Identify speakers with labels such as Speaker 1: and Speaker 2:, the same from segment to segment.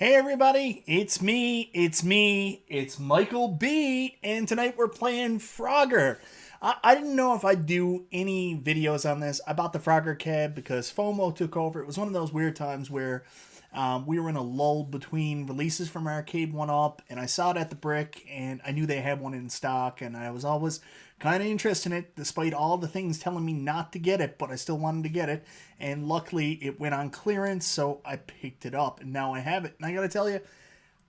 Speaker 1: Hey everybody, it's me, it's Michael B, and tonight we're playing Frogger. I didn't know if I'd do any videos on this. I bought the Frogger cab because FOMO took over. It was one of those weird times where we were in a lull between releases from Arcade1Up, and I saw it at the Brick, and I knew they had one in stock, and I was always kind of interested in it, despite all the things telling me not to get it, but I still wanted to get it, and luckily it went on clearance, so I picked it up, and now I have it. And I gotta tell you,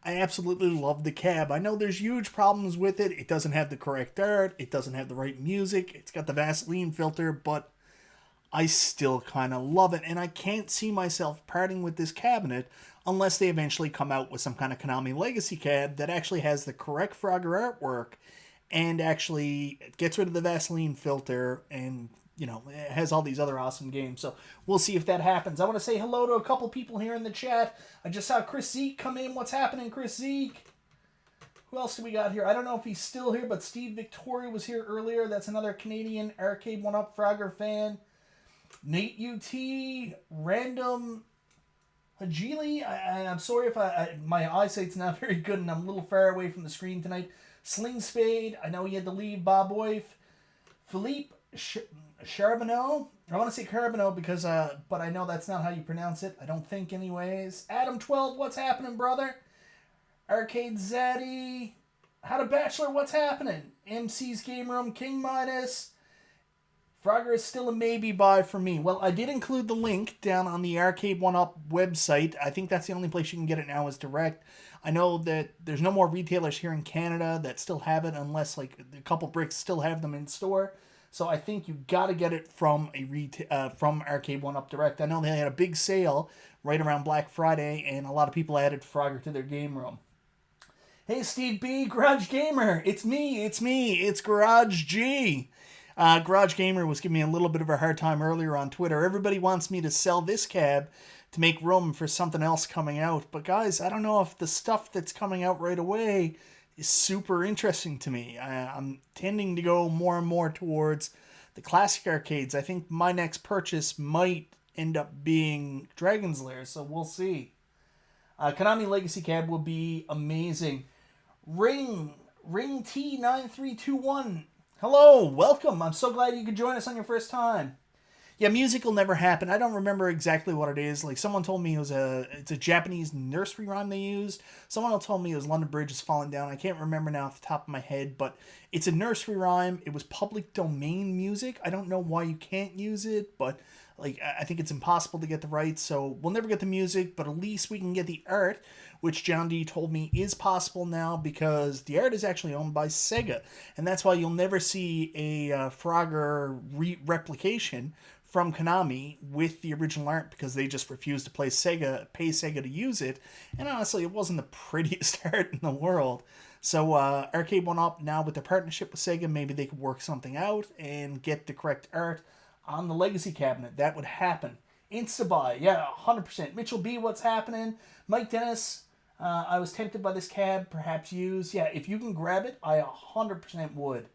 Speaker 1: I absolutely love the cab. I know there's huge problems with it. It doesn't have the correct art, it doesn't have the right music, it's got the Vaseline filter, but I still kind of love it, and I can't see myself parting with this cabinet unless they eventually come out with some kind of Konami Legacy cab that actually has the correct Frogger artwork and actually gets rid of the Vaseline filter and, you know, it has all these other awesome games. So we'll see if that happens. I want to say hello to a couple people here in the chat. I just saw Chris Zeke come in. What's happening, Chris Zeke? Who else do we got here? I don't know if he's still here, but Steve Victoria was here earlier. That's another Canadian Arcade1Up Frogger fan. Nate UT, Random Hajili. I'm sorry if my eyesight's not very good and I'm a little far away from the screen tonight. Sling Spade, I know he had to leave. Bob Oif, Philippe Charbonneau. I want to say Carbonneau because, but I know that's not how you pronounce it. I don't think, anyways. Adam 12, what's happening, brother? Arcade Zaddy, How to Bachelor, what's happening? MC's Game Room, King Midas. Frogger is still a maybe buy for me. Well, I did include the link down on the Arcade1Up website. I think that's the only place you can get it now is direct. I know that there's no more retailers here in Canada that still have it unless like a couple bricks still have them in store. So I think you got to get it from from Arcade1Up direct. I know they had a big sale right around Black Friday and a lot of people added Frogger to their game room. Hey Steve B, Garage Gamer. It's me. It's Garage G. Garage Gamer was giving me a little bit of a hard time earlier on Twitter. Everybody wants me to sell this cab to make room for something else coming out. But guys, I don't know if the stuff that's coming out right away is super interesting to me. I'm tending to go more and more towards the classic arcades. I think my next purchase might end up being Dragon's Lair, so we'll see. Konami Legacy Cab will be amazing. Ring T9321. Hello, welcome. I'm so glad you could join us on your first time. Yeah, music will never happen. I don't remember exactly what it is. Like someone told me it's a Japanese nursery rhyme they used. Someone else told me it was London Bridge is Falling Down. I can't remember now off the top of my head, but it's a nursery rhyme. It was public domain music. I don't know why you can't use it, but like I think it's impossible to get the rights, so we'll never get the music, but at least we can get the art, which John D told me is possible now because the art is actually owned by Sega, and that's why you'll never see a Frogger replication from Konami with the original art because they just refused to pay Sega to use it, and honestly, it wasn't the prettiest art in the world. So Arcade1Up now with their partnership with Sega, maybe they could work something out and get the correct art on the Legacy cabinet. That would happen. Insta-buy, yeah, 100%. Mitchell B, what's happening? Mike Dennis, I was tempted by this cab, perhaps used. Yeah, if you can grab it, I 100% would.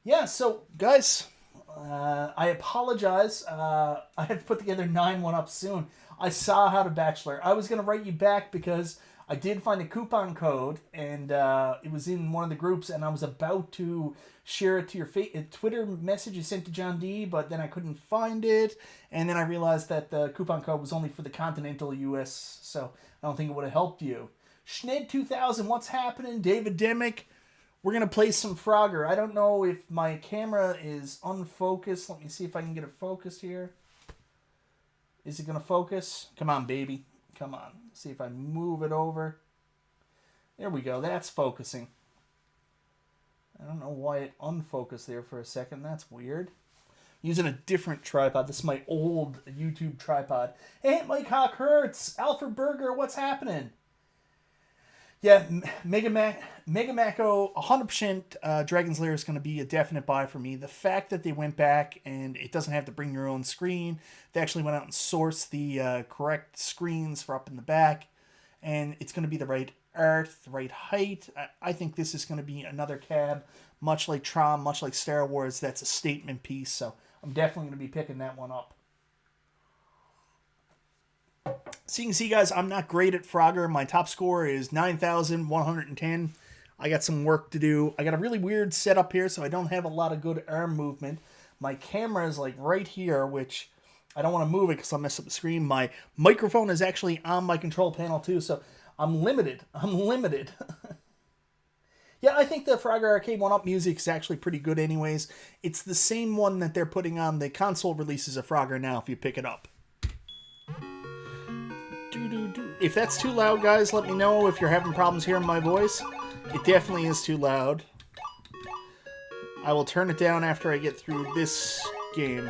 Speaker 1: Yeah, so, guys, I apologize. I have to put together 9-1-Up soon. I saw How to Bachelor. I was going to write you back because I did find a coupon code, and it was in one of the groups, and I was about to share it to your Twitter message you sent to John D, but then I couldn't find it, and then I realized that the coupon code was only for the continental US, so I don't think it would have helped you. Schned2000, what's happening? David Demick, we're going to play some Frogger. I don't know if my camera is unfocused. Let me see if I can get it focused here. Is it going to focus? Come on, baby. Come on. See if I move it over. There we go. That's focusing. I don't know why it unfocused there for a second. That's weird. Using a different tripod. This is my old YouTube tripod. Hey, Mike Hawk Hurts. Alfred Berger, what's happening? Yeah, Mega Mako, 100% Dragon's Lair is going to be a definite buy for me. The fact that they went back and it doesn't have to bring your own screen. They actually went out and sourced the correct screens for up in the back. And it's going to be the right art, the right height. I think this is going to be another cab, much like Tron, much like Star Wars. That's a statement piece, so I'm definitely going to be picking that one up. So you can see, guys, I'm not great at Frogger. My top score is 9,110. I got some work to do. I got a really weird setup here, so I don't have a lot of good arm movement. My camera is like right here, which I don't want to move it because I'll mess up the screen. My microphone is actually on my control panel too, so I'm limited. Yeah, I think the Frogger Arcade1Up music is actually pretty good anyways. It's the same one that they're putting on the console releases of Frogger now if you pick it up. If that's too loud, guys, let me know if you're having problems hearing my voice. It definitely is too loud. I will turn it down after I get through this game.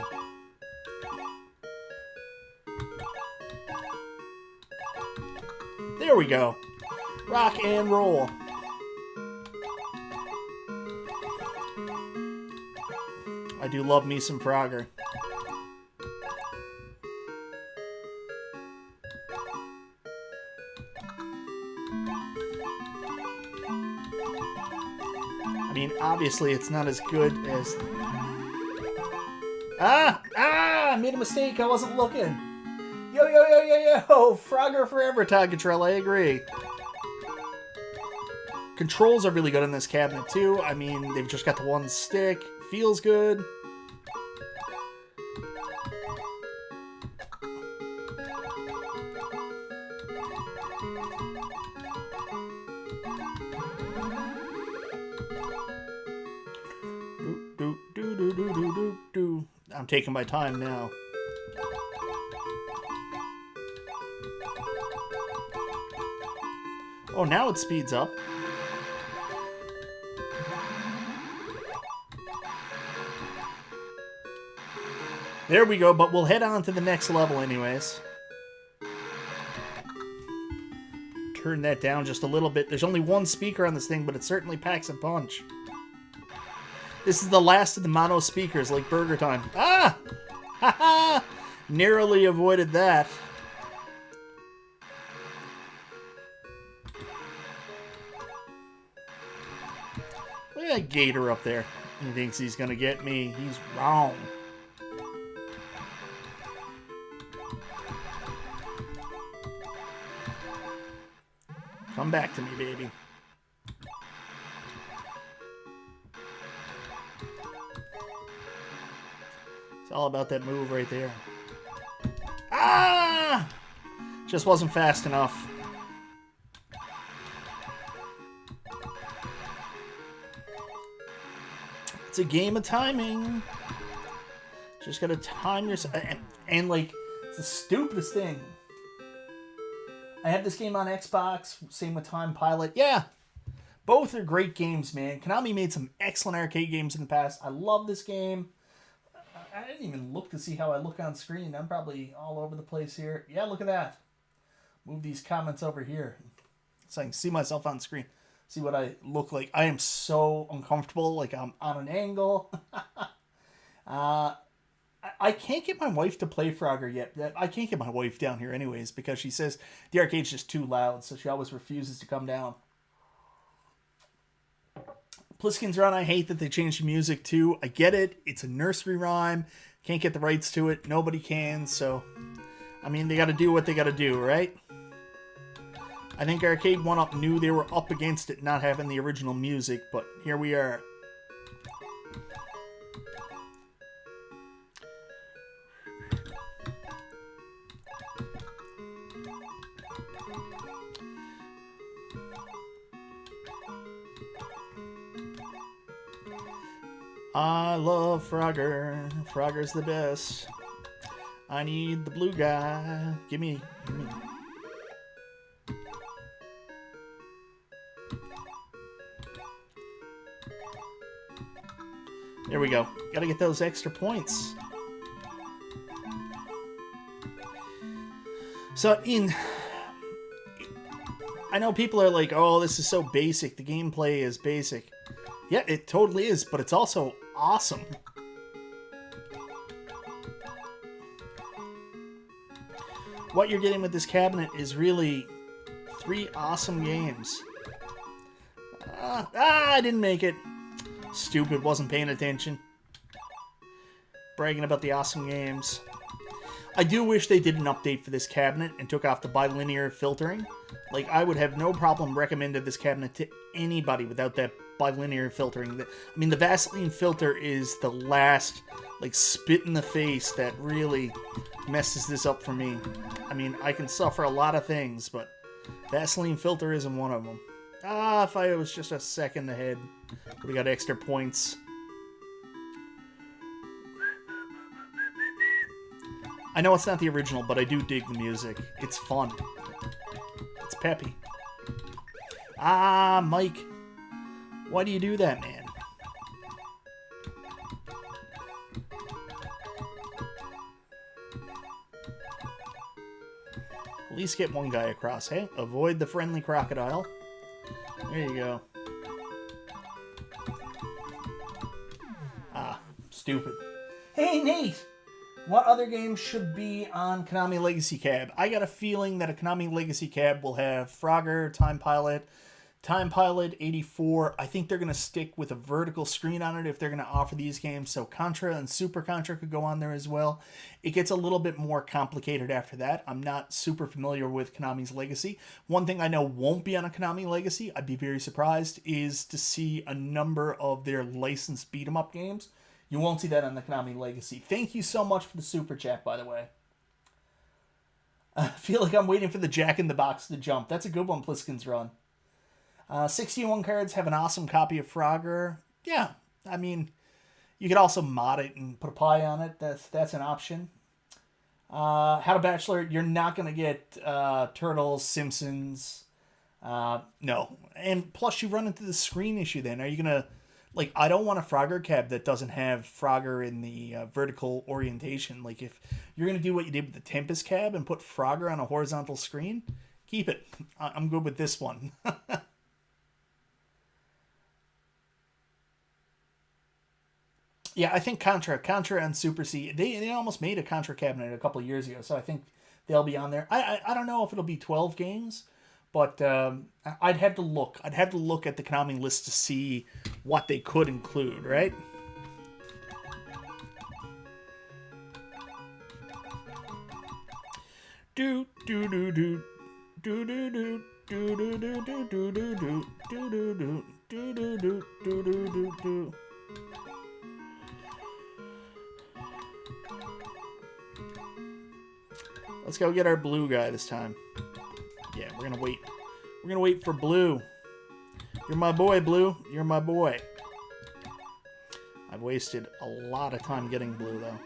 Speaker 1: There we go. Rock and roll. I do love me some Frogger. I mean, obviously it's not as good as... I made a mistake. I wasn't looking. Yo, Frogger forever, Todd Cottrell. I agree. Controls are really good in this cabinet, too. I mean, they've just got the one stick. Feels good. I'm taking my time now. Oh, now it speeds up. There we go, but we'll head on to the next level anyways. Turn that down just a little bit. There's only one speaker on this thing, but it certainly packs a punch. This is the last of the mono speakers, like Burger Time. Ah! Ha ha! Narrowly avoided that. Look at that gator up there. He thinks he's gonna get me. He's wrong. Come back to me, baby. It's all about that move right there. Ah! Just wasn't fast enough. It's a game of timing. Just gotta time yourself. And like, it's the stupidest thing. I have this game on Xbox, same with Time Pilot. Yeah, both are great games, man. Konami made some excellent arcade games in the past. I love this game. I didn't even look to see how I look on screen. I'm probably all over the place here. Yeah, look at that. Move these comments over here so I can see myself on screen. See what I look like. I am so uncomfortable, like I'm on an angle. I can't get my wife to play Frogger yet. I can't get my wife down here anyways because she says the arcade's just too loud, so she always refuses to come down. Pliskin's Run, I hate that they changed the music too. I get it. It's a nursery rhyme. Can't get the rights to it. Nobody can, so... I mean, they gotta do what they gotta do, right? I think Arcade1Up knew they were up against it not having the original music, but here we are. I love Frogger. Frogger's the best. I need the blue guy. Give me. There we go. Gotta get those extra points. So, I know people are like, oh, this is so basic. The gameplay is basic. Yeah, it totally is, but it's also awesome. What you're getting with this cabinet is really 3 awesome games. I didn't make it. Stupid, wasn't paying attention. Bragging about the awesome games. I do wish they did an update for this cabinet and took off the bilinear filtering. Like, I would have no problem recommending this cabinet to anybody without that bilinear filtering. I mean, the Vaseline filter is the last, like, spit in the face that really messes this up for me. I mean, I can suffer a lot of things, but Vaseline filter isn't one of them. Ah, if I was just a second ahead, we got extra points. I know it's not the original, but I do dig the music. It's fun. It's peppy. Ah, Mike. Why do you do that, man? At least get one guy across, hey? Avoid the friendly crocodile. There you go. Ah, stupid. Hey, Nate! What other games should be on Konami Legacy Cab? I got a feeling that a Konami Legacy Cab will have Frogger, Time Pilot 84. I think they're going to stick with a vertical screen on it if they're going to offer these games. So Contra and Super Contra could go on there as well. It gets a little bit more complicated after that. I'm not super familiar with Konami's Legacy. One thing I know won't be on a Konami Legacy, I'd be very surprised, is to see a number of their licensed beat-em-up games. You won't see that on the Konami Legacy. Thank you so much for the super chat, by the way. I feel like I'm waiting for the Jack in the Box to jump. That's a good one, Pliskin's Run. 61 cards have an awesome copy of Frogger. Yeah, I mean, you could also mod it and put a pie on it. That's an option. How to Bachelor, you're not going to get Turtles, Simpsons. No. And plus, you run into the screen issue then. Are you going to... Like, I don't want a Frogger cab that doesn't have Frogger in the vertical orientation. Like, if you're going to do what you did with the Tempest cab and put Frogger on a horizontal screen, keep it. I'm good with this one. Yeah, I think Contra and Super C, they almost made a Contra cabinet a couple of years ago, so I think they'll be on there. I don't know if it'll be 12 games, but I'd have to look. I'd have to look at the Konami list to see what they could include, right? Do do do do do do do do do do do do do do do do do do do. Let's go get our blue guy this time. Yeah, we're gonna wait. We're gonna wait for Blue. You're my boy, Blue. You're my boy. I've wasted a lot of time getting Blue, though.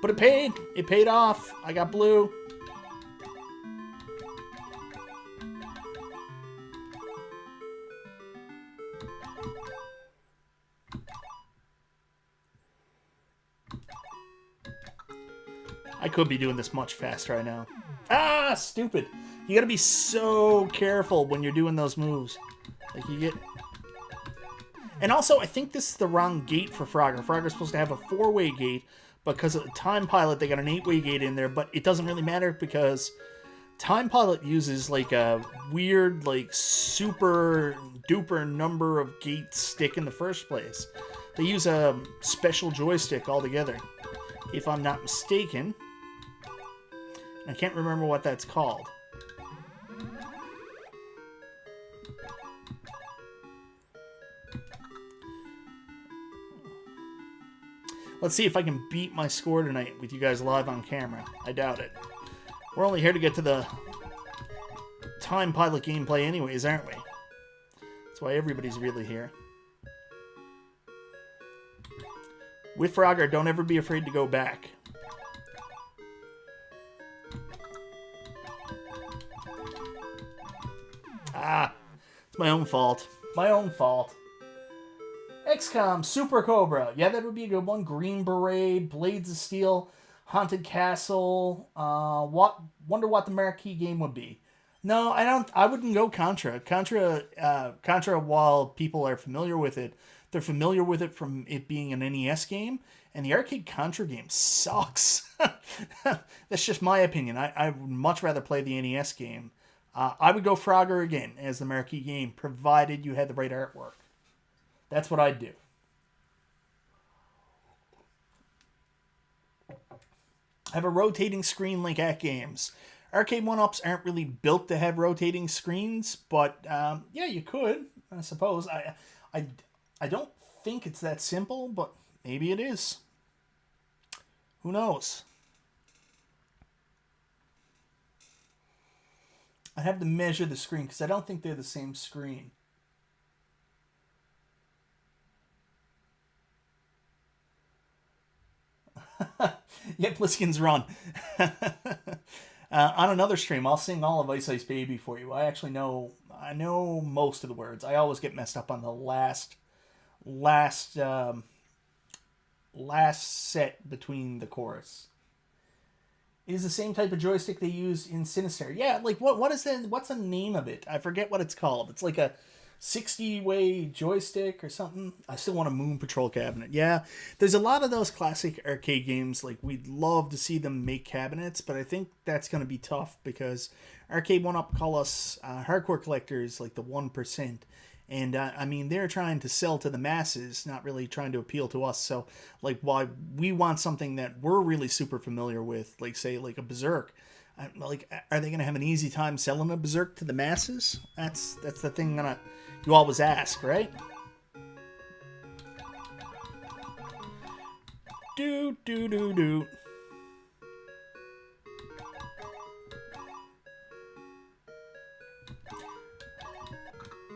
Speaker 1: But it paid. It paid off. I got Blue. I could be doing this much faster, I know. Ah, stupid. You gotta be so careful when you're doing those moves. Like, you get... And also, I think this is the wrong gate for Frogger. Frogger's supposed to have a 4-way gate, but because of the Time Pilot, they got an 8-way gate in there, but it doesn't really matter because Time Pilot uses, like, a weird, like, super duper number of gates stick in the first place. They use a special joystick altogether, if I'm not mistaken. I can't remember what that's called. Let's see if I can beat my score tonight with you guys live on camera. I doubt it. We're only here to get to the Time Pilot gameplay anyways, aren't we? That's why everybody's really here. With Frogger, don't ever be afraid to go back. Ah, it's my own fault. My own fault. XCOM, Super Cobra. Yeah, that would be a good one. Green Beret, Blades of Steel, Haunted Castle. Wonder what the marquee game would be. No, I wouldn't go Contra. Contra, while people are familiar with it, they're familiar with it from it being an NES game, and the arcade Contra game sucks. That's just my opinion. I would much rather play the NES game. I would go Frogger again as the marquee game, provided you had the right artwork. That's what I'd do. have a rotating screen like at games. Arcade 1-Ups aren't really built to have rotating screens, but yeah, you could, I suppose. I don't think it's that simple, but maybe it is. Who knows? I have to measure the screen because I don't think they're the same screen. Yeah, Pliskin's Run. On another stream, I'll sing all of Ice Ice Baby for you. I know most of the words. I always get messed up on the last set between the chorus. It is the same type of joystick they used in Sinister. Yeah, like what's the name of it? I forget what it's called. It's like a 60-way joystick or something. I still want a Moon Patrol cabinet. Yeah, there's a lot of those classic arcade games. Like, we'd love to see them make cabinets, but I think that's going to be tough because Arcade1Up call us hardcore collectors, like the 1%. And, I mean, they're trying to sell to the masses, not really trying to appeal to us. So, like, why we want something that we're really super familiar with, like, say, like a Berserk. Like, are they going to have an easy time selling a Berserk to the masses? That's the thing you always ask, right? Do.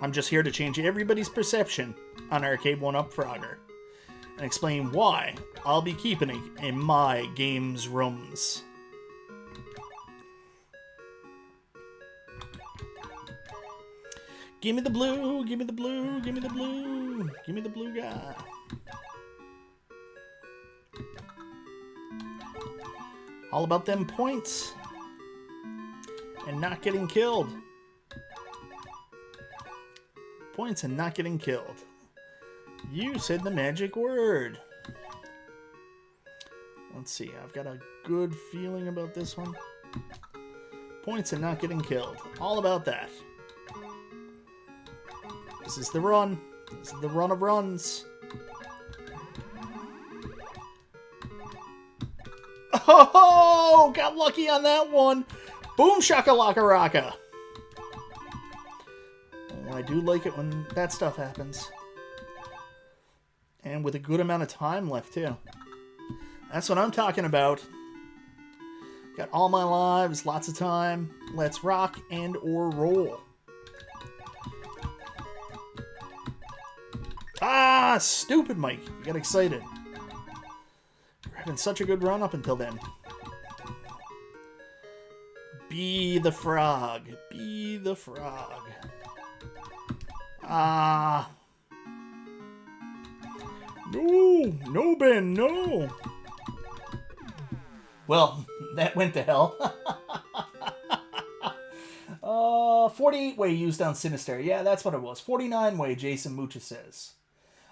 Speaker 1: I'm just here to change everybody's perception on Arcade1Up Frogger and explain why I'll be keeping it in my games rooms. Give me the blue, give me the blue, give me the blue, give me the blue guy. All about them points and not getting killed. Points and not getting killed. You said the magic word. Let's see, I've got a good feeling about this one. Points and not getting killed. All about that. This is the run. This is the run of runs. Oh, got lucky on that one. Boom shakalaka raka. Oh, I do like it when that stuff happens. And with a good amount of time left, too. That's what I'm talking about. Got all my lives, lots of time. Let's rock and or roll. Ah, stupid Mike. You got excited. We're having such a good run up until then. Be the frog. Be the frog. Ah. No. No, Ben. No. Well, that went to hell. 48-way used on Sinister. Yeah, that's what it was. 49-way, Jason Mucha says.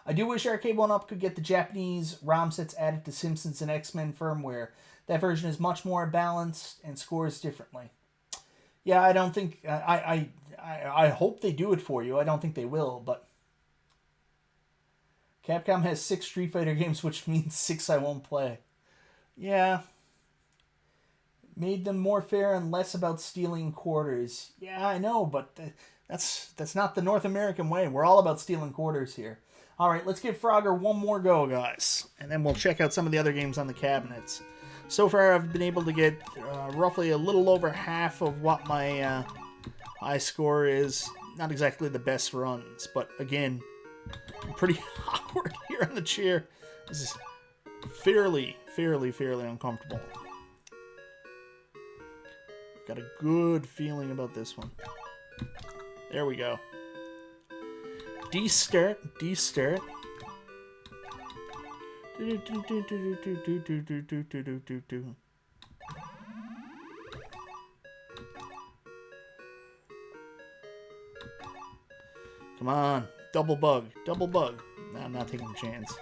Speaker 1: I do wish Arcade1Up could get the Japanese ROM sets added to Simpsons and X-Men firmware. That version is much more balanced and scores differently. Yeah, I don't think... I hope they do it for you. I don't think they will, but... Capcom has 6 Street Fighter games, which means 6 I won't play. Yeah. Made them more fair and less about stealing quarters. Yeah, I know, but that's not the North American way. We're all about stealing quarters here. All right, let's give Frogger one more go, guys. And then we'll check out some of the other games on the cabinets. So far, I've been able to get roughly a little over half of what my high score is. Not exactly the best runs, but again, I'm pretty awkward here on the chair. This is fairly uncomfortable. Got a good feeling about this one. There we go. D-start. Come on. Double bug. No, I'm not taking a chance.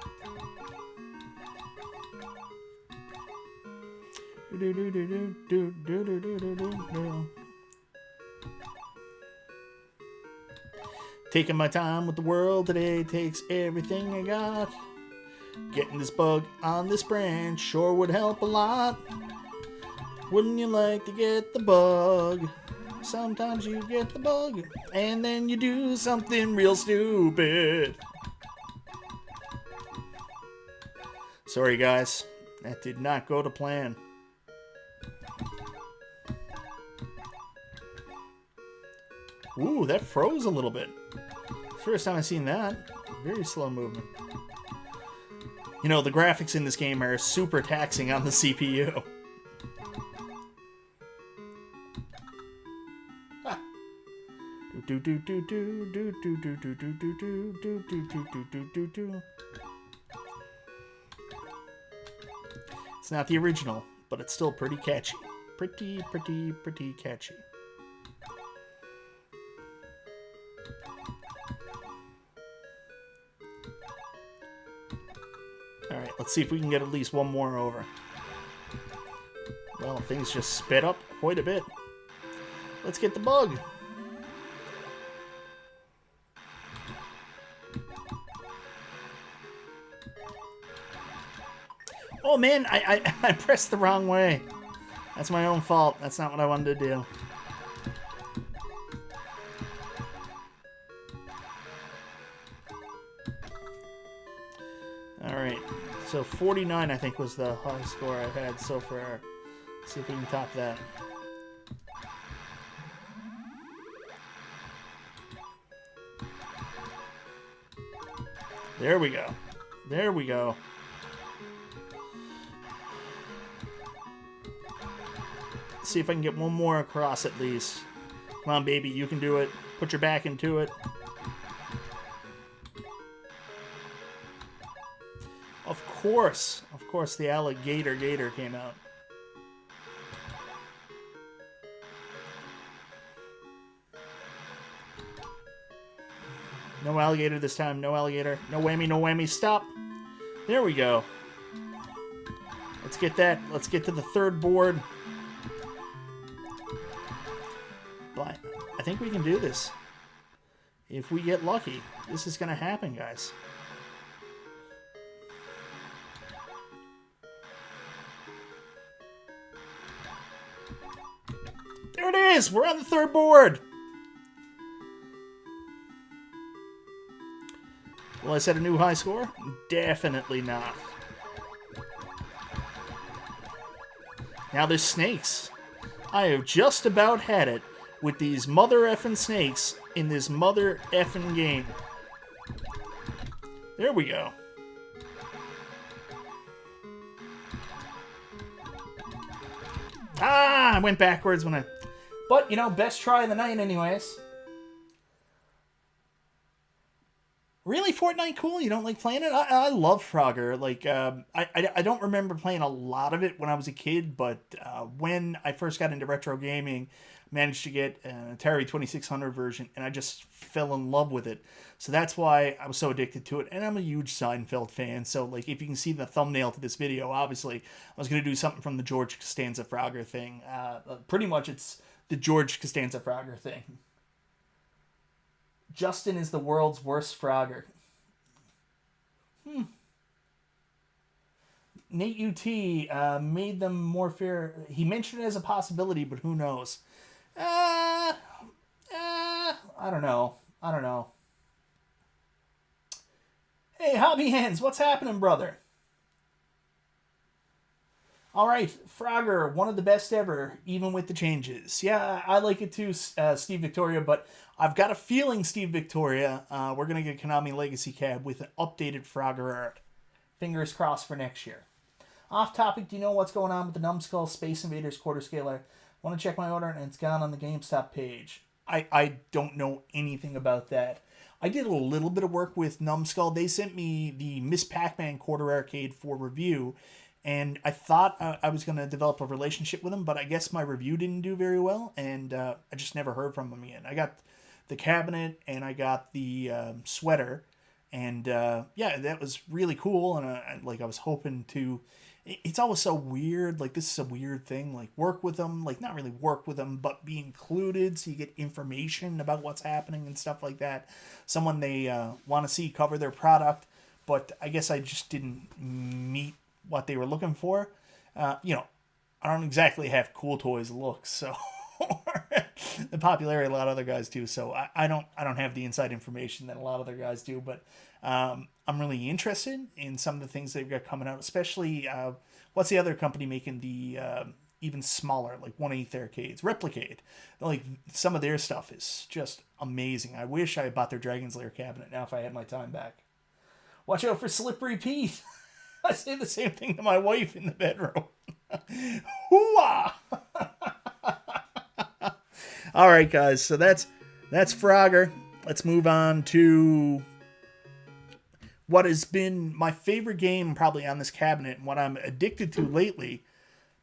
Speaker 1: Taking my time with the world today takes everything I got. Getting this bug on this branch sure would help a lot. Wouldn't you like to get the bug? Sometimes you get the bug, and then you do something real stupid. Sorry, guys. That did not go to plan. Ooh, that froze a little bit. First time I've seen that. Very slow movement. You know, the graphics in this game are super taxing on the CPU. It's not the original, but it's still pretty catchy. Pretty catchy. Alright, let's see if we can get at least one more over. Well, things just sped up quite a bit. Let's get the bug. Oh man, I pressed the wrong way. That's my own fault. That's not what I wanted to do. Alright, so 49 I think was the high score I've had so far. Let's see if we can top that. There we go. There we go. See if I can get one more across at least. Come on, baby, you can do it. Put your back into it. Of course, the alligator gator came out. No alligator this time. No alligator. No whammy. No whammy. Stop. There we go. Let's get that. Let's get to the third board. But I think we can do this. If we get lucky, this is going to happen, guys. There it is! We're on the third board! Will I set a new high score? Definitely not. Now there's snakes. I have just about had it with these mother effing snakes in this mother effing game. There we go. Ah, I went backwards when I... But, you know, best try of the night anyways. Really, Fortnite cool? You don't like playing it? I love Frogger. Like, I don't remember playing a lot of it when I was a kid, but when I first got into retro gaming, managed to get an Atari 2600 version, and I just fell in love with it. So that's why I was so addicted to it, and I'm a huge Seinfeld fan, so like if you can see the thumbnail to this video, obviously I was going to do something from the George Costanza Frogger thing. Pretty much it's the George Costanza Frogger thing. Justin is the world's worst Frogger. Nate UT made them more fair. He mentioned it as a possibility, but who knows? I don't know. Hey, Hobby Hands, what's happening, brother? All right, Frogger, one of the best ever, even with the changes. Yeah, I like it too, Steve Victoria, but I've got a feeling, Steve Victoria, we're going to get a Konami Legacy Cab with an updated Frogger art. Fingers crossed for next year. Off topic, do you know what's going on with the Numbskull Space Invaders quarter scaler? Want to check my order, and it's gone on the GameStop page. I don't know anything about that. I did a little bit of work with Numbskull. They sent me the Miss Pac-Man quarter arcade for review, and I thought I was going to develop a relationship with them, but I guess my review didn't do very well, and I just never heard from them again. I got the cabinet, and I got the sweater, and yeah, that was really cool, and I was hoping to... It's always so weird, like this is a weird thing, like work with them, like not really work with them, but be included so you get information about what's happening and stuff like that. Someone they want to see cover their product, but I guess I just didn't meet what they were looking for. You know, I don't exactly have cool toys looks, so the popularity a lot of other guys do. So I don't have the inside information that a lot of other guys do, but I'm really interested in some of the things they've got coming out, especially what's the other company making the even smaller, like 1/8 arcades, Replicate. Like some of their stuff is just amazing. I wish I had bought their Dragon's Lair cabinet now if I had my time back. Watch out for Slippery Pete. I say the same thing to my wife in the bedroom. Hoo-ah! All right, guys. So that's Frogger. Let's move on to what has been my favorite game probably on this cabinet and what I'm addicted to lately,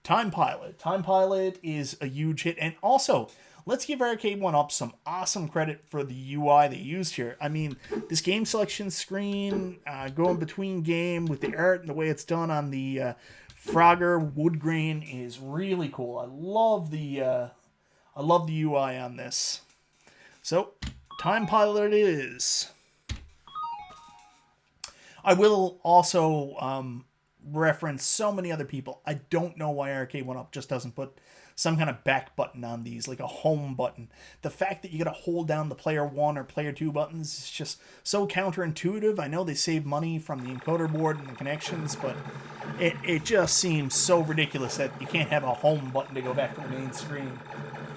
Speaker 1: Time Pilot. Time Pilot is a huge hit. And also, let's give Arcade1Up some awesome credit for the UI they used here. I mean, this game selection screen, going between game with the art and the way it's done on the Frogger wood grain is really cool. I love the UI on this. So, Time Pilot it is. I will also reference so many other people. I don't know why Arcade1Up just doesn't put some kind of back button on these, like a home button. The fact that you gotta hold down the player 1 or player 2 buttons is just so counterintuitive. I know they save money from the encoder board and the connections, but it just seems so ridiculous that you can't have a home button to go back to the main screen.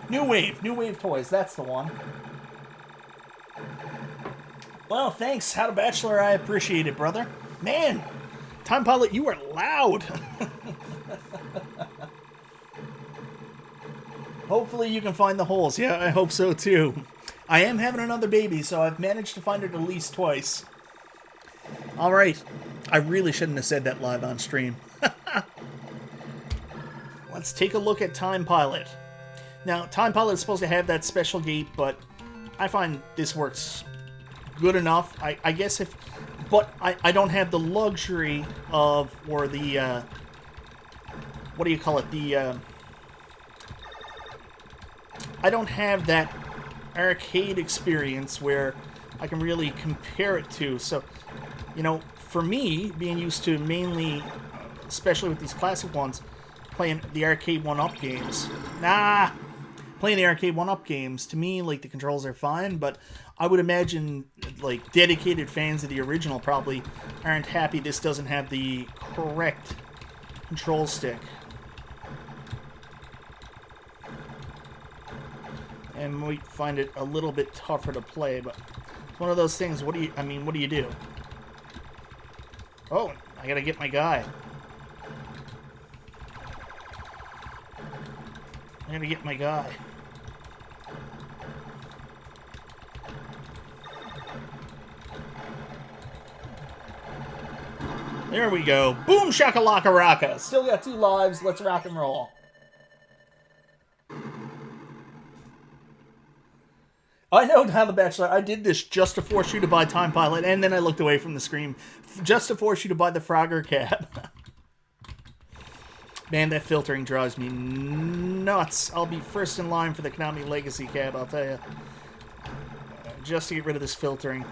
Speaker 1: New Wave Toys, that's the one. Well, thanks, How to Bachelor. I appreciate it, brother. Man, Time Pilot, you are loud. Hopefully you can find the holes. Yeah, I hope so too. I am having another baby, so I've managed to find it at least twice. All right. I really shouldn't have said that live on stream. Let's take a look at Time Pilot. Now, Time Pilot is supposed to have that special gate, but I find this works good enough. I guess if... But I don't have the luxury of... Or the... what do you call it? The... I don't have that arcade experience where I can really compare it to. So, you know, for me, being used to mainly, especially with these classic ones, playing the Arcade1Up games. Playing the Arcade1Up games, to me, like, the controls are fine, but I would imagine, like, dedicated fans of the original probably aren't happy this doesn't have the correct control stick. And might find it a little bit tougher to play, but it's one of those things. What do you do? Oh, I gotta get my guy. There we go. Boom shakalaka raka. Still got 2 lives. Let's rock and roll. I know, How the Bachelor, I did this just to force you to buy Time Pilot, and then I looked away from the screen just to force you to buy the Frogger cab. Man, that filtering drives me nuts. I'll be first in line for the Konami Legacy cab, I'll tell you. Just to get rid of this filtering.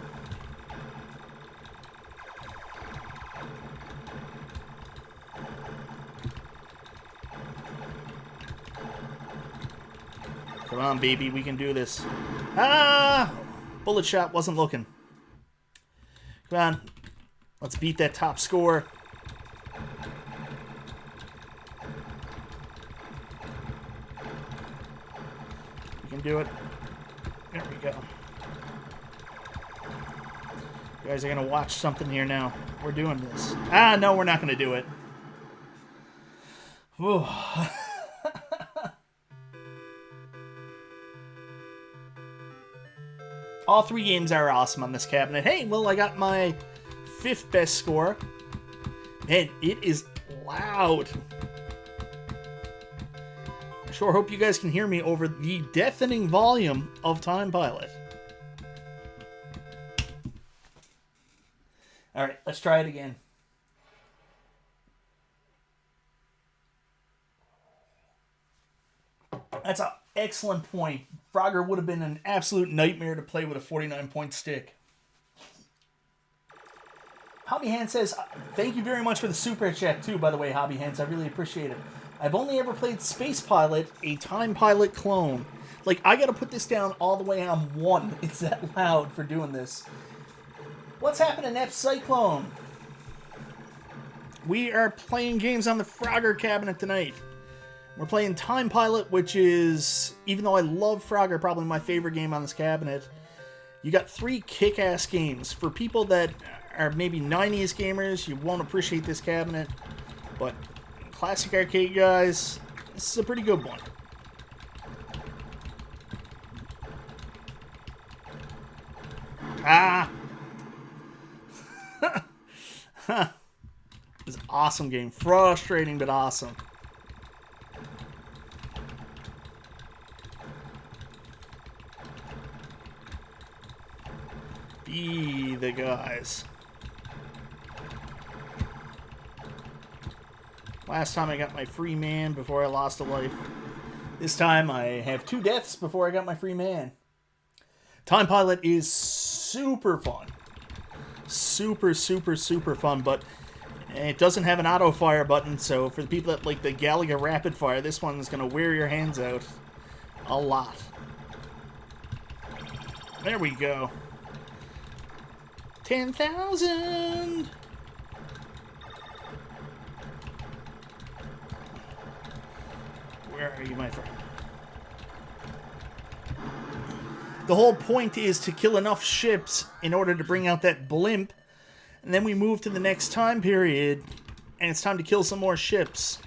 Speaker 1: Come on, baby, we can do this. Ah! Bullet shot wasn't looking. Come on. Let's beat that top score. We can do it. There we go. You guys are going to watch something here now. We're doing this. Ah, no, we're not going to do it. Whew. All 3 games are awesome on this cabinet. Hey, well, I got my 5th best score. Man, it is loud. I sure hope you guys can hear me over the deafening volume of Time Pilot. Alright, let's try it again. That's an excellent point. Frogger would have been an absolute nightmare to play with a 49-point stick. Hobby Hand says, thank you very much for the super chat too, by the way, Hobby Hands. I really appreciate it. I've only ever played Space Pilot, a Time Pilot clone. Like, I gotta put this down all the way on 1. It's that loud for doing this. What's happening, F Cyclone? We are playing games on the Frogger cabinet tonight. We're playing Time Pilot, which is, even though I love Frogger, probably my favorite game on this cabinet. You got 3 kick-ass games. For people that are maybe 90s gamers, you won't appreciate this cabinet. But classic arcade guys, this is a pretty good one. Ah! It's an awesome game. Frustrating, but awesome. Be the guys. Last time I got my free man before I lost a life. This time I have 2 deaths before I got my free man. Time Pilot is super fun. Super, super, super fun, but it doesn't have an auto fire button, so for the people that like the Galaga Rapid Fire, this one's going to wear your hands out a lot. There we go. 10,000! Where are you, my friend? The whole point is to kill enough ships in order to bring out that blimp, and then we move to the next time period, and it's time to kill some more ships.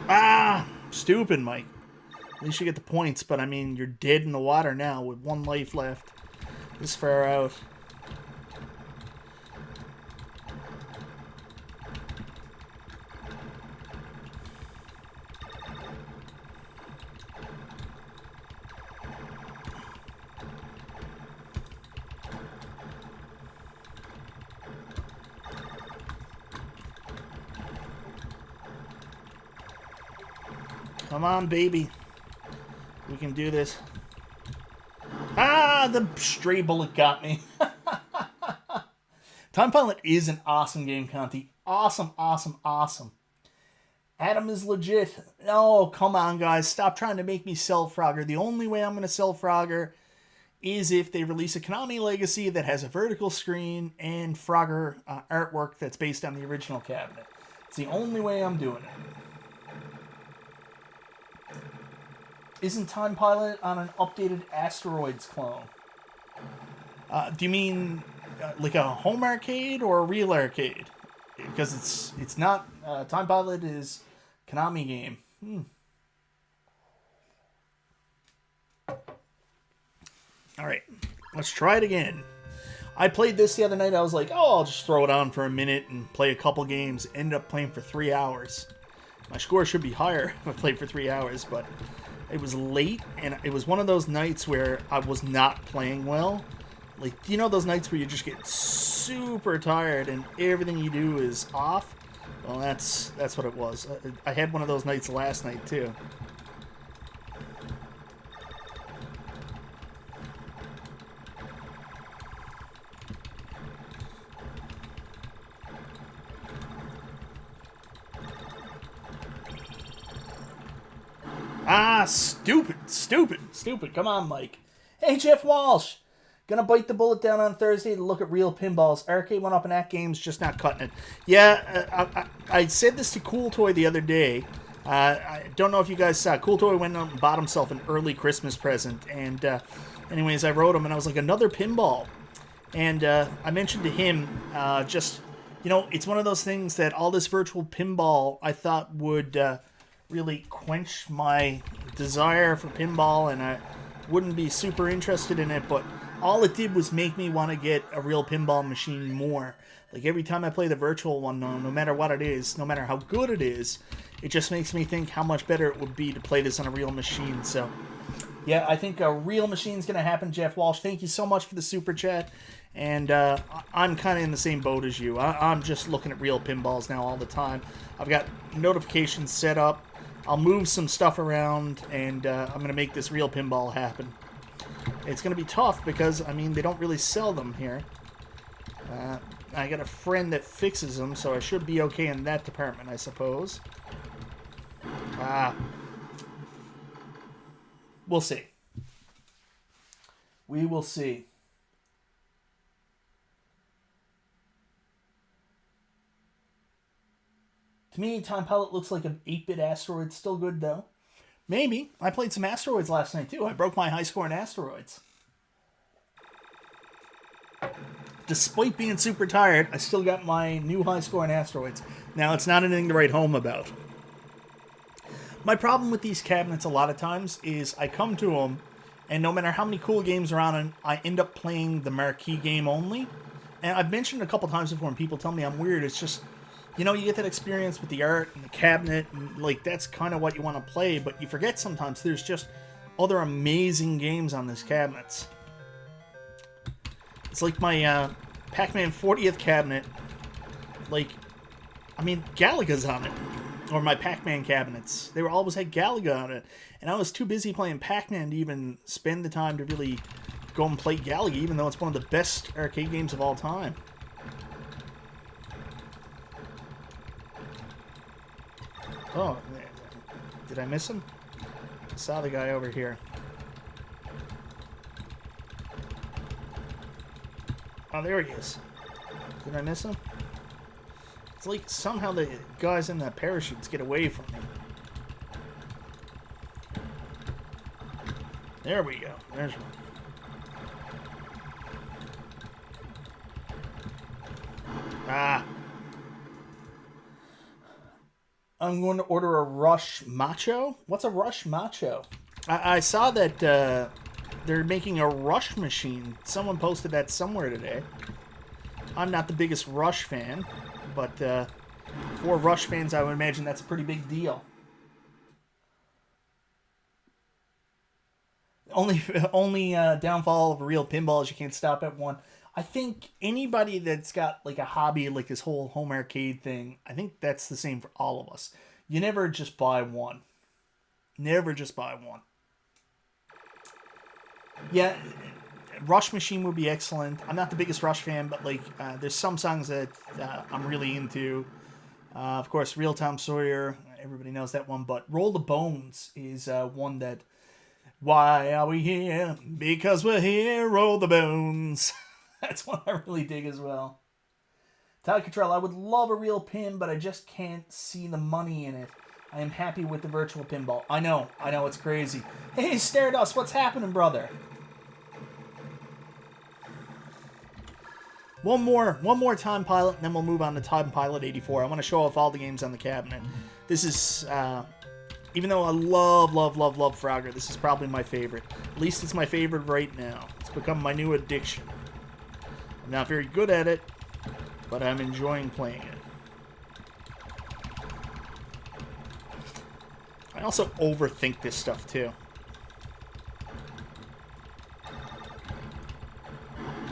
Speaker 1: Ah! Stupid, Mike. At least you get the points, but I mean, you're dead in the water now with 1 life left. This far out. Come on, baby. We can do this. Ah, the stray bullet got me. Time Pilot is an awesome game, Conti. Awesome, awesome, awesome. Adam is legit. Oh, come on, guys. Stop trying to make me sell Frogger. The only way I'm going to sell Frogger is if they release a Konami Legacy that has a vertical screen and Frogger artwork that's based on the original cabinet. It's the only way I'm doing it. Isn't Time Pilot on an updated Asteroids clone? Do you mean like a home arcade or a real arcade? Because it's not. Time Pilot is Konami game. All right, let's try it again. I played this the other night. I was like, oh, I'll just throw it on for a minute and play a couple games. Ended up playing for 3 hours. My score should be higher if I played for 3 hours, but it was late, and it was one of those nights where I was not playing well. Like, you know those nights where you just get super tired and everything you do is off? Well, that's what it was. I had one of those nights last night, too. Ah, stupid, stupid, stupid. Come on, Mike. Hey, Jeff Walsh. Gonna bite the bullet down on Thursday to look at real pinballs. Arcade1Up and At Games just not cutting it. Yeah, I said this to Cool Toy the other day. I don't know if you guys saw. Cool Toy went out and bought himself an early Christmas present. And anyways, I wrote him, and I was like, another pinball. And I mentioned to him just, you know, it's one of those things that all this virtual pinball I thought would really quench my desire for pinball, and I wouldn't be super interested in it, but all it did was make me want to get a real pinball machine more. Like, every time I play the virtual one, no matter what it is, no matter how good it is, it just makes me think how much better it would be to play this on a real machine. So, yeah, I think a real machine's going to happen, Jeff Walsh. Thank you so much for the super chat. And I'm kind of in the same boat as you. I'm just looking at real pinballs now all the time. I've got notifications set up. I'll move some stuff around, and I'm going to make this real pinball happen. It's going to be tough because, I mean, they don't really sell them here. I got a friend that fixes them, so I should be okay in that department, I suppose. We'll see. We will see. To me, Time Pilot looks like an 8-bit asteroid. Still good, though. Maybe. I played some asteroids last night, too. I broke my high score in asteroids. Despite being super tired, I still got my new high score in asteroids. Now, it's not anything to write home about. My problem with these cabinets a lot of times is I come to them, and no matter how many cool games are on it, I end up playing the marquee game only. And I've mentioned a couple times before, and people tell me I'm weird. It's just, you know, you get that experience with the art and the cabinet, and, like, that's kind of what you want to play, but you forget sometimes there's just other amazing games on these cabinets. It's like my Pac-Man 40th cabinet. Like, I mean, Galaga's on it. Or my Pac-Man cabinets. They were always had Galaga on it. And I was too busy playing Pac-Man to even spend the time to really go and play Galaga, even though it's one of the best arcade games of all time. Oh, did I miss him? I saw the guy over here. Oh, there he is. Did I miss him? It's like somehow the guys in the parachutes get away from me. There we go. There's one. Ah. I'm going to order a Rush Macho. What's a Rush Macho? I saw that they're making a Rush machine. Someone posted that somewhere today. I'm not the biggest Rush fan, but for Rush fans, I would imagine that's a pretty big deal. Only downfall of a real pinball is you can't stop at one. I think anybody that's got like a hobby, like this whole home arcade thing, I think that's the same for all of us. You never just buy one. Never just buy one. Yeah, Rush Machine would be excellent. I'm not the biggest Rush fan, but like there's some songs that I'm really into. Of course, Real Tom Sawyer, everybody knows that one, but Roll the Bones is one that... Why are we here? Because we're here, roll the bones. That's one I really dig as well. Todd Cottrell, I would love a real pin, but I just can't see the money in it. I am happy with the virtual pinball. I know, it's crazy. Hey, Stardust, what's happening, brother? One more Time Pilot, and then we'll move on to Time Pilot 84. I want to show off all the games on the cabinet. This is... even though I love Frogger, this is probably my favorite. At least it's my favorite right now. It's become my new addiction. I'm not very good at it, but I'm enjoying playing it. I also overthink this stuff, too.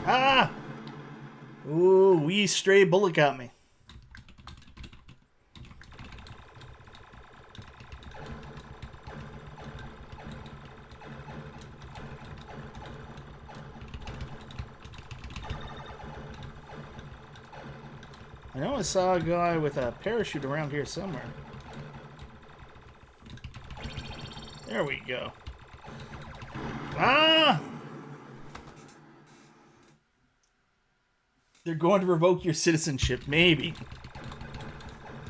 Speaker 1: Ah! Ooh, wee stray bullet got me. I know I saw a guy with a parachute around here somewhere. There we go. Ah! They're going to revoke your citizenship. Maybe.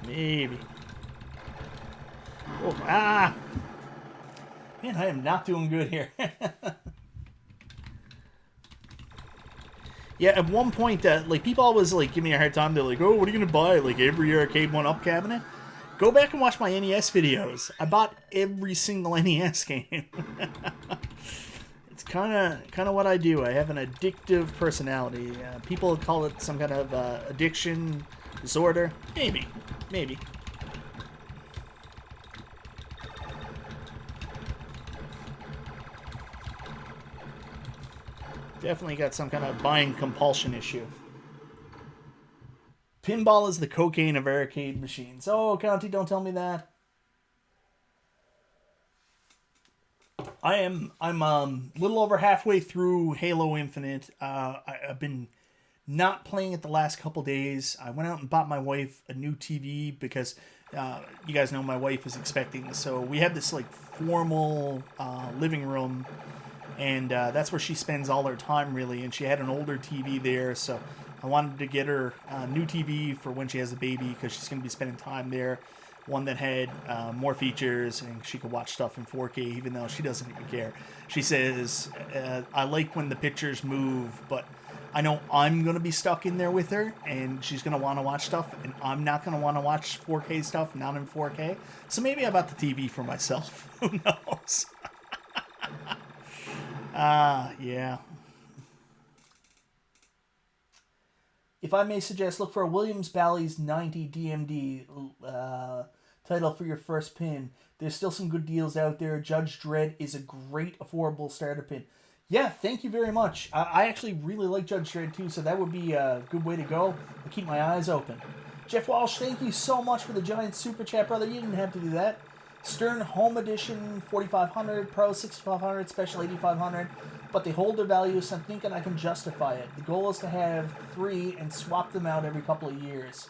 Speaker 1: Maybe. Oh, ah! Man, I am not doing good here. Yeah, at one point, like, people always, like, give me a hard time. They're like, oh, what are you going to buy? Like, every Arcade1Up cabinet? Go back and watch my NES videos. I bought every single NES game. It's kind of what I do. I have an addictive personality. People call it some kind of addiction disorder. Maybe. Maybe. Definitely got some kind of buying compulsion issue. Pinball is the cocaine of arcade machines. Oh, Conti, don't tell me that. I'm a little over halfway through Halo Infinite. I've been not playing it the last couple days. I went out and bought my wife a new TV because you guys know my wife is expecting. So we have this like formal living room, and that's where she spends all her time really. And she had an older TV there, so I wanted to get her a new TV for when she has a baby because she's going to be spending time there. One that had more features and she could watch stuff in 4K even though she doesn't even care. She says, I like when the pictures move, but I know I'm going to be stuck in there with her and she's going to want to watch stuff and I'm not going to want to watch 4K stuff, not in 4K. So maybe I bought the TV for myself. Who knows? Yeah. If I may suggest, look for a Williams Bally's 90 DMD title for your first pin. There's still some good deals out there. Judge Dredd is a great affordable starter pin. Yeah, thank you very much. I actually really like Judge Dredd too, so that would be a good way to go. I'll keep my eyes open. Jeff Walsh, thank you so much for the giant super chat, brother. You didn't have to do that. Stern Home Edition 4500, Pro 6500, Special 8500. But they hold their value, so I'm thinking I can justify it. The goal is to have 3 and swap them out every couple of years.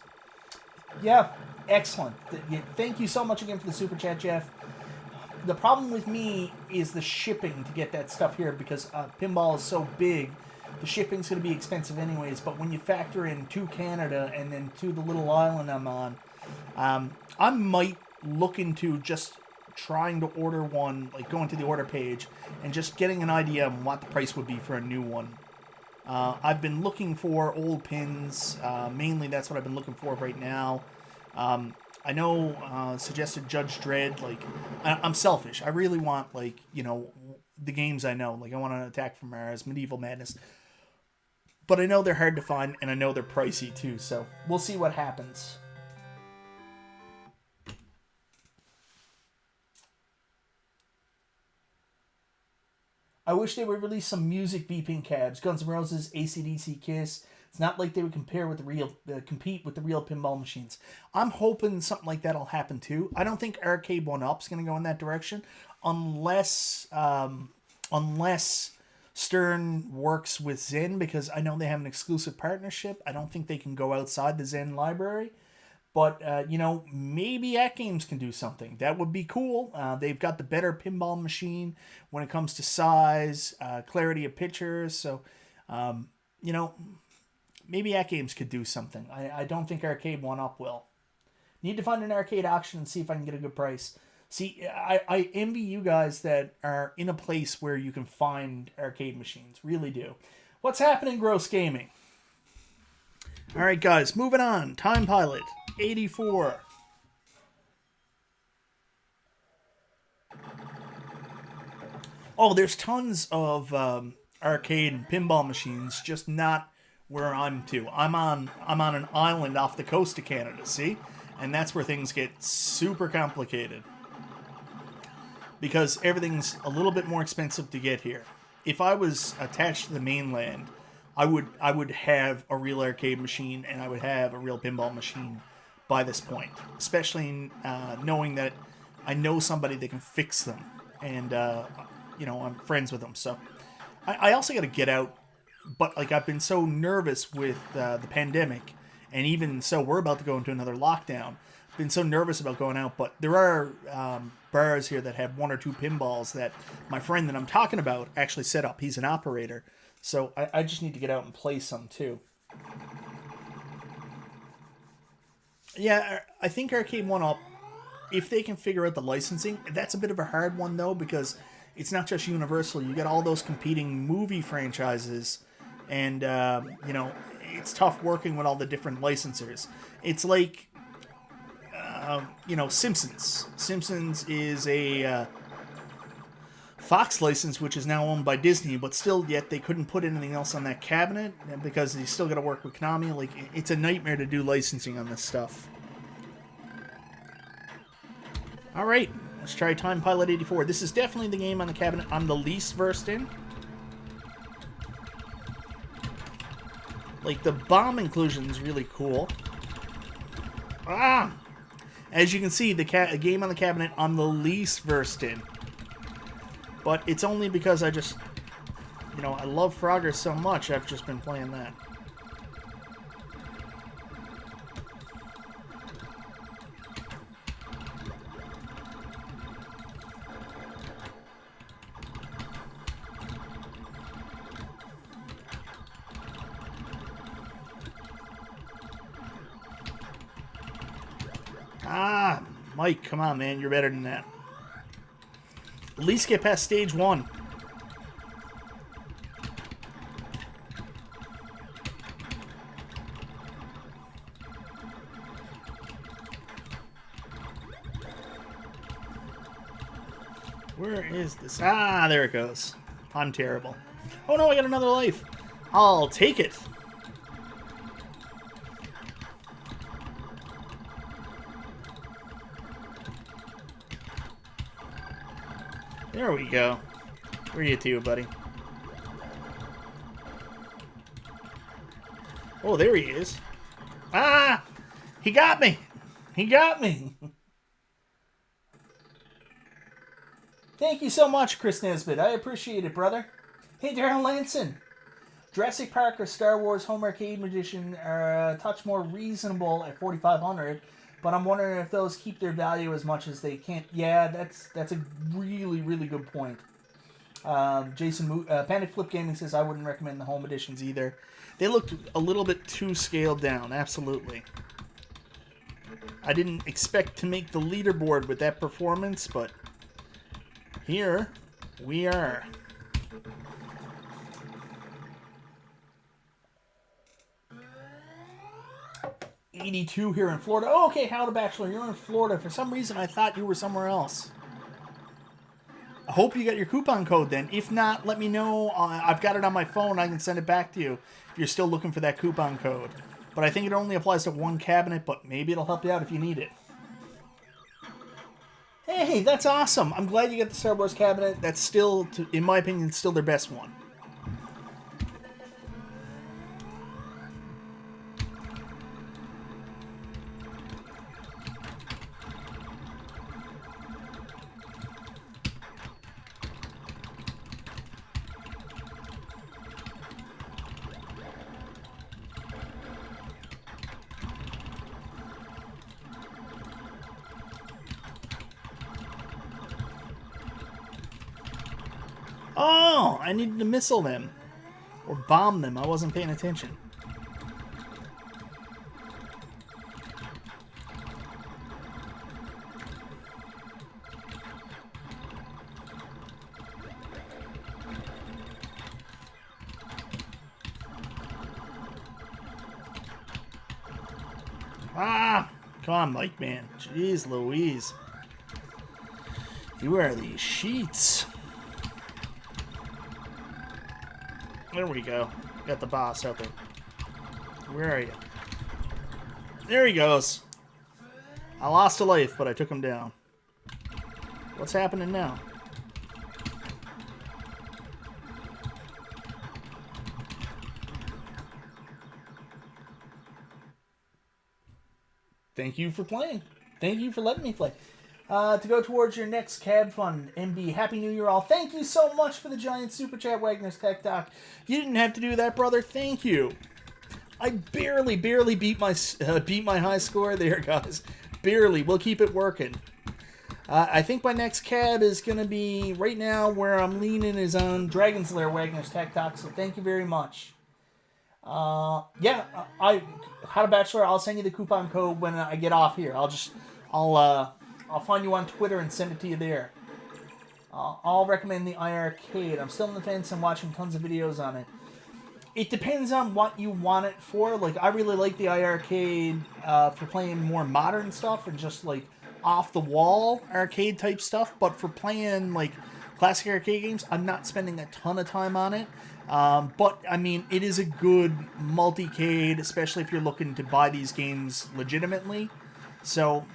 Speaker 1: Yeah, excellent. Thank you so much again for the super chat, Jeff. The problem with me is the shipping to get that stuff here because pinball is so big. The shipping's going to be expensive anyways, but when you factor in to Canada and then to the little island I'm on, I might look into just trying to order one, like going to the order page and just getting an idea of what the price would be for a new one. I've been looking for old pins. Mainly that's what I've been looking for right now. I know suggested Judge Dredd. Like, I'm selfish. I really want, like, you know, the games I know. Like, I want an Attack from Mars, Medieval Madness. But I know they're hard to find, and I know they're pricey, too. So, we'll see what happens. I wish they would release some music beeping cabs. Guns N' Roses, AC/DC, Kiss. It's not like they would compete with the real pinball machines. I'm hoping something like that'll happen too. I don't think Arcade1Up's going to go in that direction unless Stern works with Zen, because I know they have an exclusive partnership. I don't think they can go outside the Zen library. But, you know, maybe AtGames can do something. That would be cool. They've got the better pinball machine when it comes to size, clarity of pictures. So, you know, maybe AtGames could do something. I don't think Arcade1Up will. Need to find an arcade auction and see if I can get a good price. See, I envy you guys that are in a place where you can find arcade machines. Really do. What's happening, Gross Gaming? All right, guys, moving on. Time Pilot 84. Oh, there's tons of arcade and pinball machines, just not where I'm to. I'm on an island off the coast of Canada, see? And that's where things get super complicated. Because everything's a little bit more expensive to get here. If I was attached to the mainland, I would have a real arcade machine and I would have a real pinball machine by this point. Especially knowing that I know somebody that can fix them. And, you know, I'm friends with them. So I also got to get out. But, like, I've been so nervous with the pandemic. And even so, we're about to go into another lockdown. Been so nervous about going out. But there are bars here that have 1 or 2 pinballs that my friend that I'm talking about actually set up. He's an operator. So I just need to get out and play some too. Yeah, I think Arcade1Up, if they can figure out the licensing, that's a bit of a hard one though, because it's not just Universal. You got all those competing movie franchises, and you know, it's tough working with all the different licensors. It's like, you know, Simpsons. Simpsons is a Fox license, which is now owned by Disney, but still, yet they couldn't put anything else on that cabinet because they still got to work with Konami. Like, it's a nightmare to do licensing on this stuff. All right, let's try Time Pilot 84. This is definitely the game on the cabinet I'm the least versed in. Like, the bomb inclusion is really cool. As you can see, the game on the cabinet I'm the least versed in. But it's only because I just, you know, I love Frogger so much, I've just been playing that. Mike, come on, man. You're better than that. At least get past stage 1. Where is this? Ah, there it goes. I'm terrible. Oh no, I got another life. I'll take it. There we go. Where are you two, buddy? Oh, there he is. Ah! He got me! He got me! Thank you so much, Chris Nesbitt. I appreciate it, brother. Hey, Darren Lanson. Jurassic Park or Star Wars Home Arcade Edition are a touch more reasonable at $4,500, but I'm wondering if those keep their value as much as they can. Yeah, that's a really, really good point. Jason Panic Flip Gaming says I wouldn't recommend the home editions either. They looked a little bit too scaled down, absolutely. I didn't expect to make the leaderboard with that performance, but here we are. '82 here in Florida. Oh, okay, How to Bachelor, you're in Florida. For some reason, I thought you were somewhere else. I hope you got your coupon code then. If not, let me know. I've got it on my phone. I can send it back to you if you're still looking for that coupon code. But I think it only applies to one cabinet, but maybe it'll help you out if you need it. Hey, that's awesome. I'm glad you got the Star Wars cabinet. That's still, in my opinion, still their best one. Oh, I needed to missile them. Or bomb them. I wasn't paying attention. Ah! Come on, Mike, man. Jeez Louise. You are these sheets. There we go. Got the boss out there. Where are you? There he goes. I lost a life, but I took him down. What's happening now? Thank you for playing. Thank you for letting me play. To go towards your next CAD fund, MB. Happy New Year, all. Thank you so much for the giant super chat, Wagner's Tech Doc. You didn't have to do that, brother. Thank you. I barely beat my high score there, guys. Barely. We'll keep it working. I think my next cab is going to be, right now, where I'm leaning is on Dragon's Lair, Wagner's Tech Doc, so thank you very much. How to Bachelor, I'll send you the coupon code when I get off here. I'll find you on Twitter and send it to you there. I'll recommend the iArcade. I'm still on the fence and watching tons of videos on it. It depends on what you want it for. Like, I really like the iArcade for playing more modern stuff and just, like, off-the-wall arcade type stuff. But for playing, like, classic arcade games, I'm not spending a ton of time on it. But, I mean, it is a good multi-cade, especially if you're looking to buy these games legitimately. So,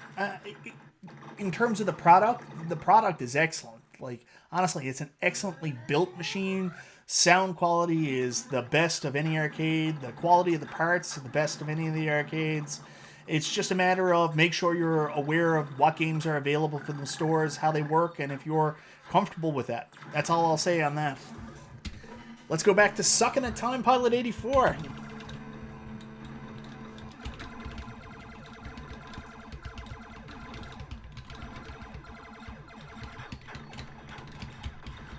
Speaker 1: in terms of the product is excellent. Like, honestly, it's an excellently built machine. Sound quality is the best of any arcade. The quality of the parts is the best of any of the arcades. It's just a matter of make sure you're aware of what games are available from the stores, how they work, and if you're comfortable with that. That's all I'll say on that. Let's go back to Sucking at Time Pilot 84.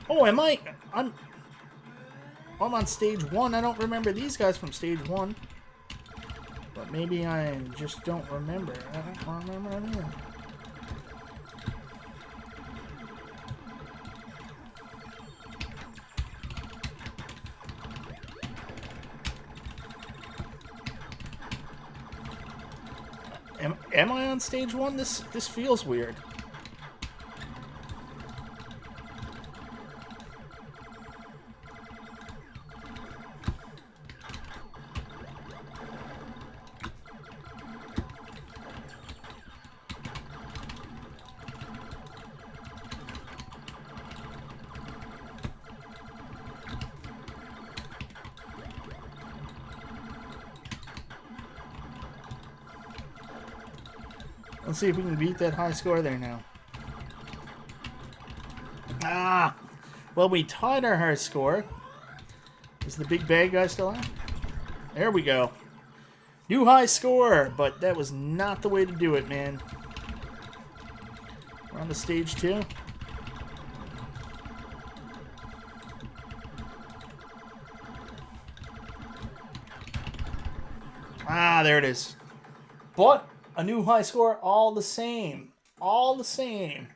Speaker 1: Oh, am I? I'm on stage 1. I don't remember these guys from stage 1. But maybe I just don't remember. I don't remember anything. am I on stage 1? This feels weird. Let's see if we can beat that high score there now. Ah! Well, we tied our high score. Is the big bad guy still on? There we go. New high score, but that was not the way to do it, man. We're on to stage 2. Ah, there it is. But a new high score, all the same. All the same.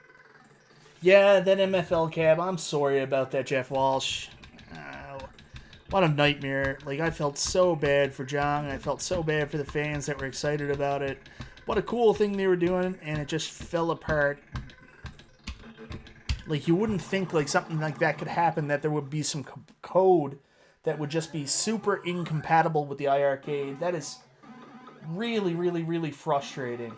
Speaker 1: Yeah, that MFL cab, I'm sorry about that, Jeff Walsh. What a nightmare. Like, I felt so bad for John. I felt so bad for the fans that were excited about it. What a cool thing they were doing, and it just fell apart. Like, you wouldn't think, like, something like that could happen, that there would be some code that would just be super incompatible with the iArcade. That is really, really, really frustrating.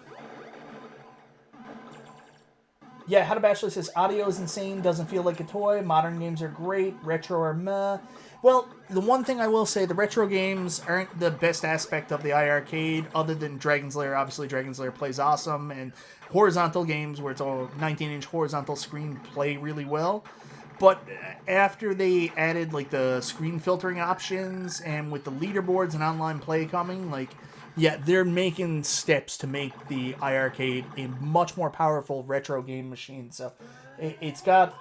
Speaker 1: Yeah, How to Bachelor says, audio is insane, doesn't feel like a toy, modern games are great, retro are meh. Well, the one thing I will say, the retro games aren't the best aspect of the iArcade, other than Dragon's Lair. Obviously, Dragon's Lair plays awesome, and horizontal games, where it's all 19-inch horizontal screen, play really well. But after they added, like, the screen filtering options, and with the leaderboards and online play coming, like, yeah, they're making steps to make the iArcade a much more powerful retro game machine. So, it's got...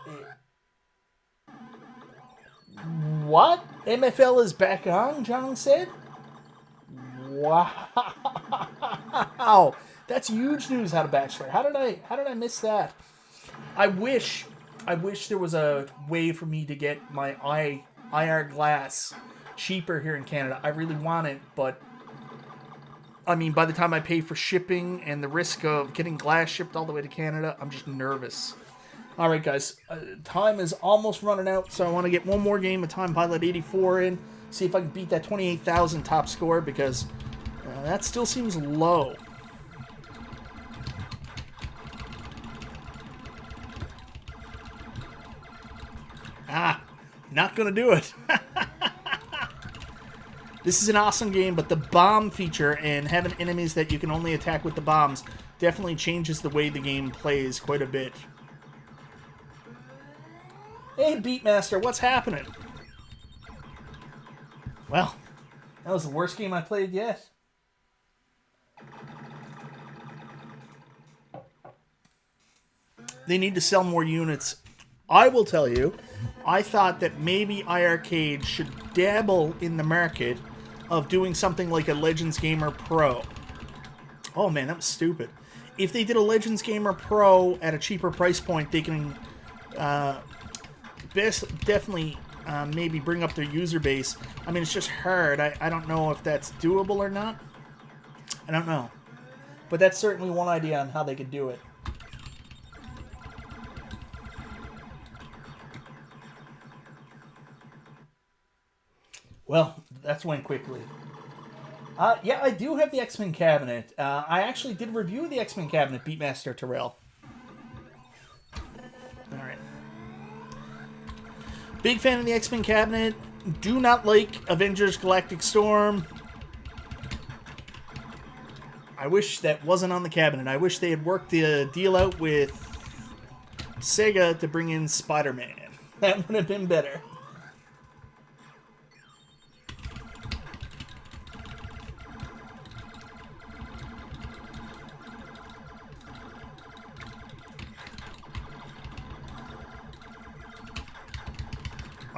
Speaker 1: What? MFL is back on, John said? Wow. That's huge news, How to Bachelor. How did I miss that? I wish there was a way for me to get my IR glass cheaper here in Canada. I really want it, but I mean, by the time I pay for shipping and the risk of getting glass shipped all the way to Canada, I'm just nervous. All right, guys, time is almost running out, so I want to get one more game of Time Pilot 84 in, see if I can beat that 28,000 top score, because that still seems low. Ah, not going to do it. This is an awesome game, but the bomb feature and having enemies that you can only attack with the bombs definitely changes the way the game plays quite a bit. Hey, Beatmaster, what's happening? Well, that was the worst game I played yet. They need to sell more units. I will tell you, I thought that maybe iArcade should dabble in the market of doing something like a Legends Gamer Pro. Oh man, that was stupid. If they did a Legends Gamer Pro at a cheaper price point, they can definitely maybe bring up their user base. I mean, it's just hard. I don't know if that's doable or not. I don't know. But that's certainly one idea on how they could do it. Well, that went quickly. Yeah, I do have the X-Men cabinet. I actually did review the X-Men cabinet, Beatmaster Terrell. Alright. Big fan of the X-Men cabinet. Do not like Avengers Galactic Storm. I wish that wasn't on the cabinet. I wish they had worked the deal out with Sega to bring in Spider-Man. That would have been better.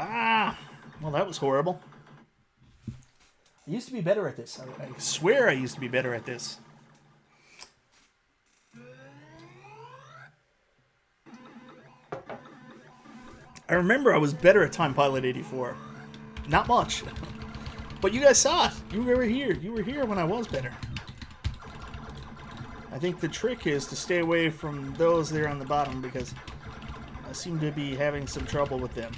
Speaker 1: Ah! Well, that was horrible. I used to be better at this. I swear I used to be better at this. I remember I was better at Time Pilot 84. Not much. But you guys saw it. You were here. You were here when I was better. I think the trick is to stay away from those there on the bottom because I seem to be having some trouble with them.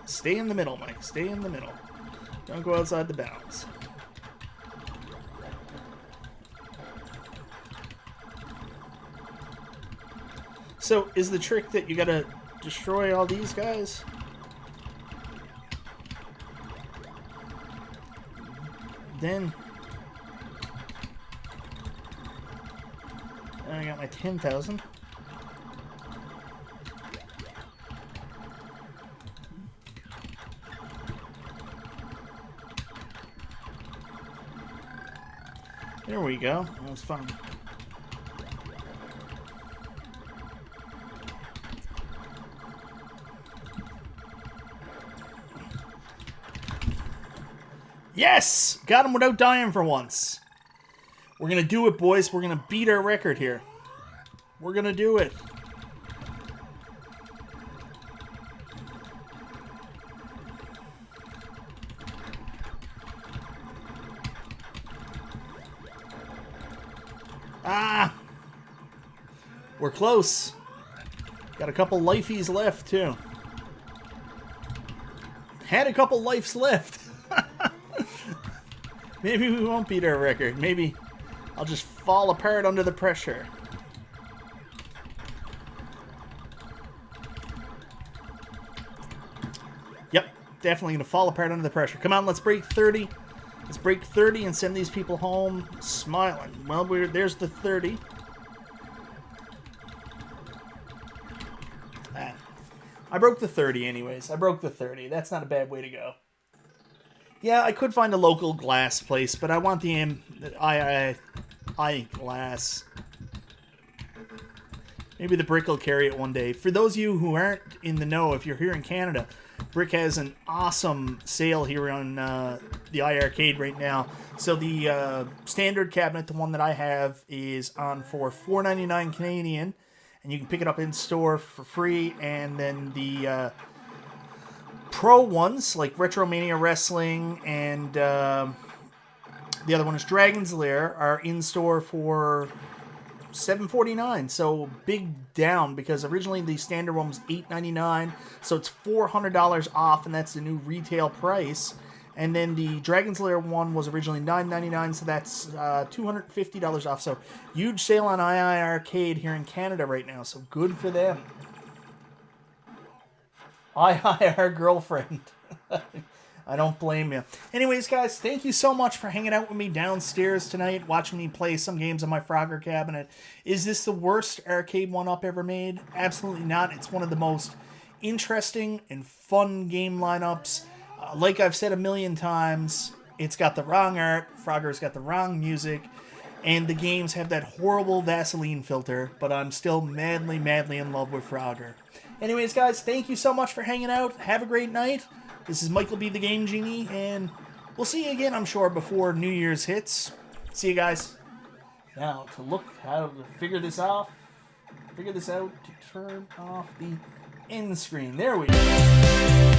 Speaker 1: Stay in the middle, Mike. Stay in the middle. Don't go outside the bounds. So, is the trick that you gotta destroy all these guys? Then I got my 10,000. There we go. That was fun. Yes! Got him without dying for once. We're going to do it, boys. We're going to beat our record here. We're going to do it. Ah! We're close. Got a couple lifeies left, too. Had a couple lives left. Maybe we won't beat our record. Maybe I'll just fall apart under the pressure. Yep, definitely going to fall apart under the pressure. Come on, let's break 30. Let's break 30 and send these people home smiling. Well, there's the 30. I broke the 30 anyways. I broke the 30. That's not a bad way to go. Yeah, I could find a local glass place, but I want the glass. Maybe the Brick will carry it one day. For those of you who aren't in the know, if you're here in Canada, Brick has an awesome sale here on the Arcade right now. So the standard cabinet, the one that I have, is on for $4.99 Canadian, and you can pick it up in store for free. And then the pro ones, like Retromania Wrestling and the other one is Dragon's Lair, are in store for $7.49. So big down, because originally the standard one was $8.99, so it's $400 off, and that's the new retail price. And then the Dragon's Lair one was originally $9.99, so that's $250 off. So huge sale on II Arcade here in Canada right now, so good for them. Our girlfriend. I don't blame you. Anyways, guys, thank you so much for hanging out with me downstairs tonight, watching me play some games on my Frogger cabinet. Is this the worst Arcade1Up ever made? Absolutely not. It's one of the most interesting and fun game lineups. Like I've said a million times, it's got the wrong art, Frogger's got the wrong music, and the games have that horrible Vaseline filter, but I'm still madly, madly in love with Frogger. Anyways, guys, thank you so much for hanging out. Have a great night. This is MichaelBtheGameGenie, and we'll see you again, I'm sure, before New Year's hits. See you guys. Now, to look how to figure this out to turn off the end screen. There we go.